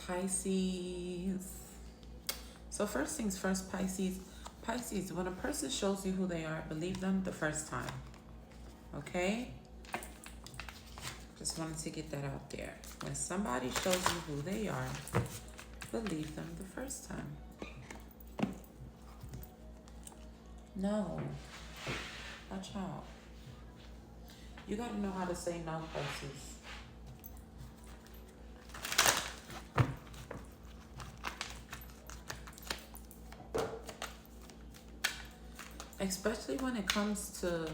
Pisces. So first things first, Pisces. Pisces, when a person shows you who they are, believe them the first time. Okay? Just wanted to get that out there. When somebody shows you who they are, believe them the first time. No. Watch out. You gotta know how to say no, Pisces. Especially when it comes to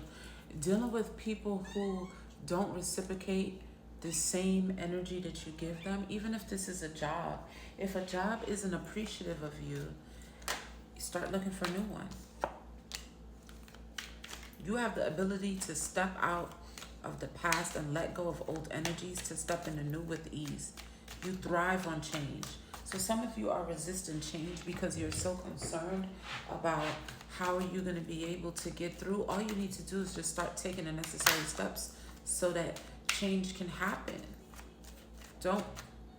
dealing with people who don't reciprocate the same energy that you give them. Even if this is a job, if a job isn't appreciative of you, start looking for a new one. You have the ability to step out of the past and let go of old energies to step into new with ease. You thrive on change. So some of you are resisting change because you're so concerned about how are you going to be able to get through. All you need to do is just start taking the necessary steps so that change can happen. Don't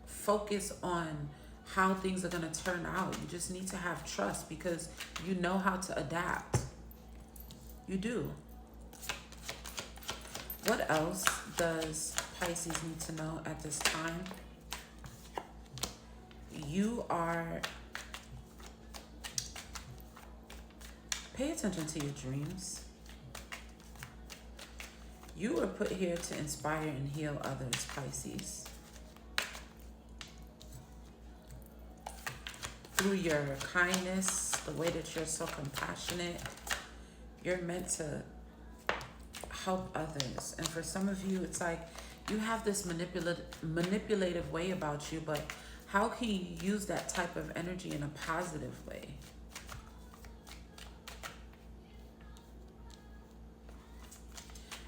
focus on how things are going to turn out. You just need to have trust because you know how to adapt. You do. What else does Pisces need to know at this time? You are... Pay attention to your dreams. You were put here to inspire and heal others, Pisces. Through your kindness, the way that you're so compassionate, you're meant to help others. And for some of you, it's like you have this manipulative way about you, but how can you use that type of energy in a positive way?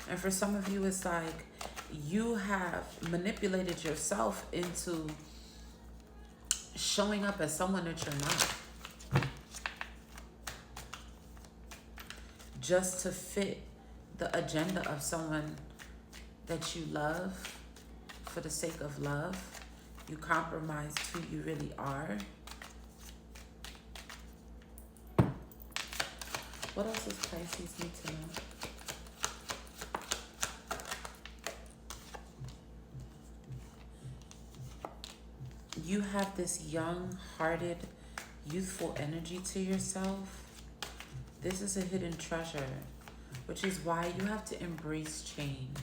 And for some of you, it's like you have manipulated yourself into showing up as someone that you're not. Just to fit the agenda of someone that you love. For the sake of love, you compromised who you really are. What else does Pisces need to know? You have this young-hearted, youthful energy to yourself. This is a hidden treasure, which is why you have to embrace change.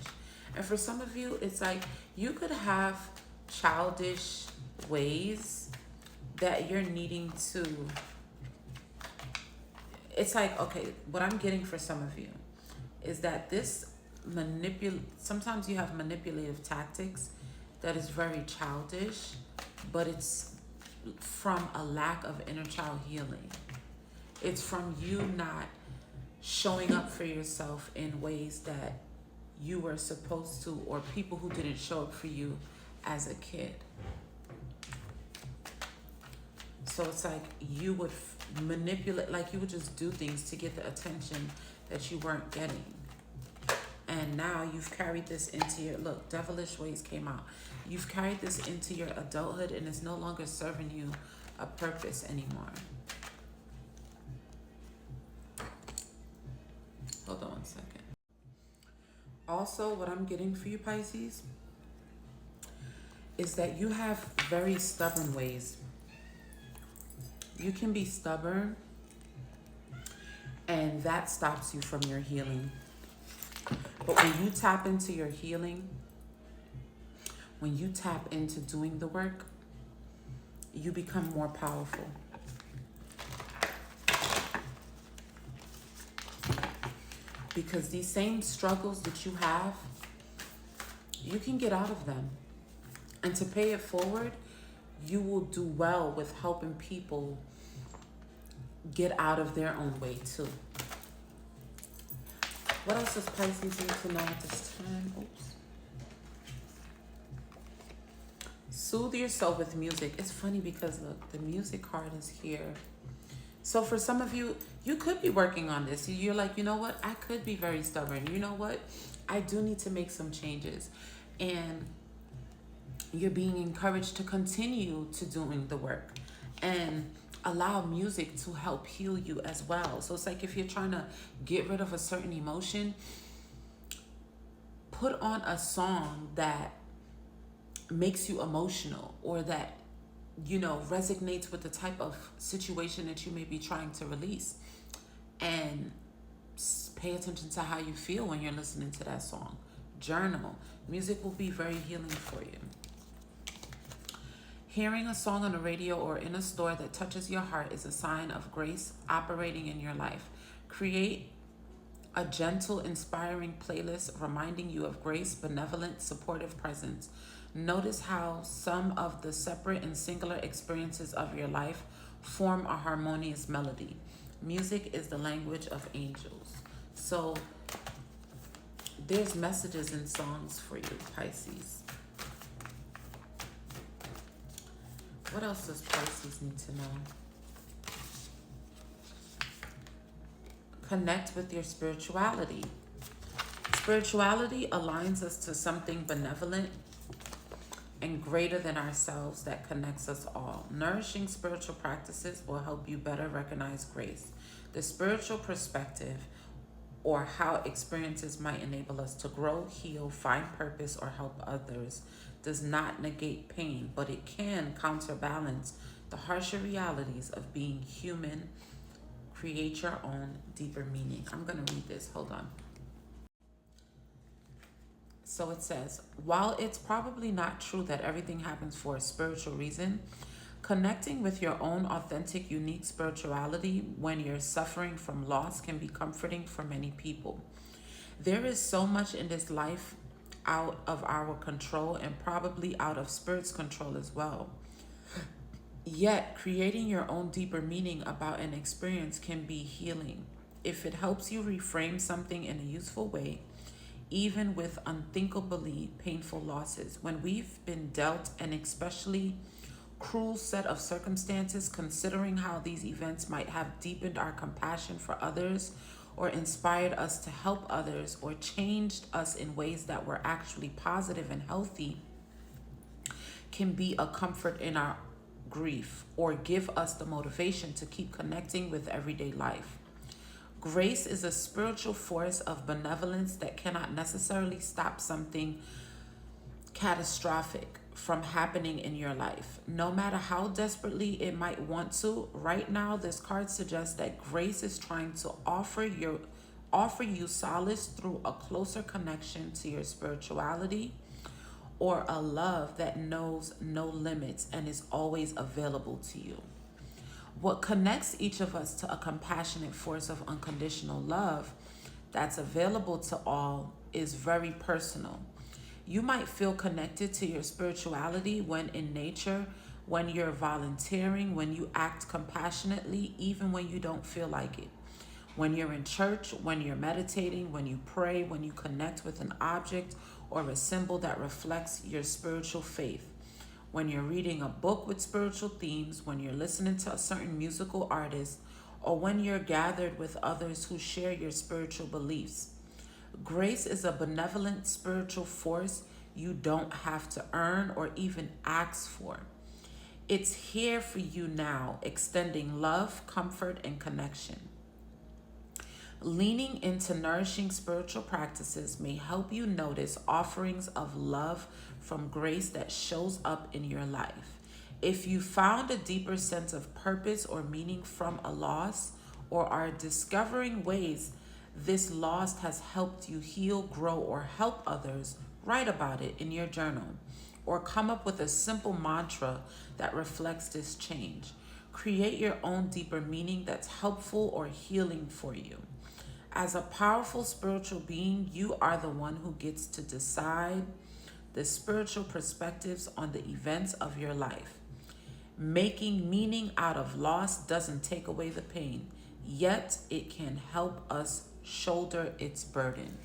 And for some of you, it's like you could have childish ways that you're needing to... It's like, okay, what I'm getting for some of you is that this sometimes you have manipulative tactics that is very childish, but it's from a lack of inner child healing. It's from you not showing up for yourself in ways that you were supposed to, or people who didn't show up for you as a kid. So it's like you would manipulate, like you would just do things to get the attention that you weren't getting. And now you've carried this into your, look, devilish ways came out. You've carried this into your adulthood and it's no longer serving you a purpose anymore. Hold on 1 second. Also, what I'm getting for you, Pisces, is that you have very stubborn ways. You can be stubborn, and that stops you from your healing. But when you tap into your healing, when you tap into doing the work, you become more powerful. Because these same struggles that you have, you can get out of them. And to pay it forward, you will do well with helping people get out of their own way too. What else does Pisces need to know at this time? Oops. Soothe yourself with music. It's funny because look, the music card is here. So for some of you, you could be working on this. You're like, you know what? I could be very stubborn. You know what? I do need to make some changes. And you're being encouraged to continue to doing the work and allow music to help heal you as well. So it's like if you're trying to get rid of a certain emotion, put on a song that makes you emotional, or that, you know, resonates with the type of situation that you may be trying to release, and pay attention to how you feel when you're listening to that song. Journal. Music will be very healing for you. Hearing a song on the radio or in a store that touches your heart is a sign of grace operating in your life. Create a gentle, inspiring playlist reminding you of grace, benevolent, supportive presence. Notice how some of the separate and singular experiences of your life form a harmonious melody. Music is the language of angels. So there's messages in songs for you, Pisces. What else does Pisces need to know? Connect with your spirituality. Spirituality aligns us to something benevolent and greater than ourselves that connects us all. Nourishing spiritual practices will help you better recognize grace. The spiritual perspective, or how experiences might enable us to grow, heal, find purpose, or help others, does not negate pain, but it can counterbalance the harsher realities of being human. Create your own deeper meaning. I'm going to read this. Hold on. So it says, while it's probably not true that everything happens for a spiritual reason, connecting with your own authentic, unique spirituality when you're suffering from loss can be comforting for many people. There is so much in this life out of our control, and probably out of spirit's control as well. Yet, creating your own deeper meaning about an experience can be healing. If it helps you reframe something in a useful way, even with unthinkably painful losses. When we've been dealt an especially cruel set of circumstances, considering how these events might have deepened our compassion for others, or inspired us to help others, or changed us in ways that were actually positive and healthy, can be a comfort in our grief, or give us the motivation to keep connecting with everyday life. Grace is a spiritual force of benevolence that cannot necessarily stop something catastrophic from happening in your life. No matter how desperately it might want to, right now this card suggests that grace is trying to offer you solace through a closer connection to your spirituality, or a love that knows no limits and is always available to you. What connects each of us to a compassionate force of unconditional love that's available to all is very personal. You might feel connected to your spirituality when in nature, when you're volunteering, when you act compassionately, even when you don't feel like it. When you're in church, when you're meditating, when you pray, when you connect with an object or a symbol that reflects your spiritual faith. When you're reading a book with spiritual themes, when you're listening to a certain musical artist, or when you're gathered with others who share your spiritual beliefs. Grace is a benevolent spiritual force you don't have to earn or even ask for. It's here for you now, extending love, comfort, and connection. Leaning into nourishing spiritual practices may help you notice offerings of love from grace that shows up in your life. If you found a deeper sense of purpose or meaning from a loss, or are discovering ways this loss has helped you heal, grow, or help others, write about it in your journal, or come up with a simple mantra that reflects this change. Create your own deeper meaning that's helpful or healing for you. As a powerful spiritual being, you are the one who gets to decide the spiritual perspectives on the events of your life. Making meaning out of loss doesn't take away the pain, yet it can help us shoulder its burden.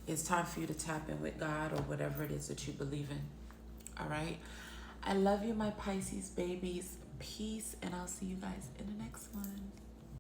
It's time for you to tap in with God or whatever it is that you believe in. All right? I love you, my Pisces babies. Peace, and I'll see you guys in the next one.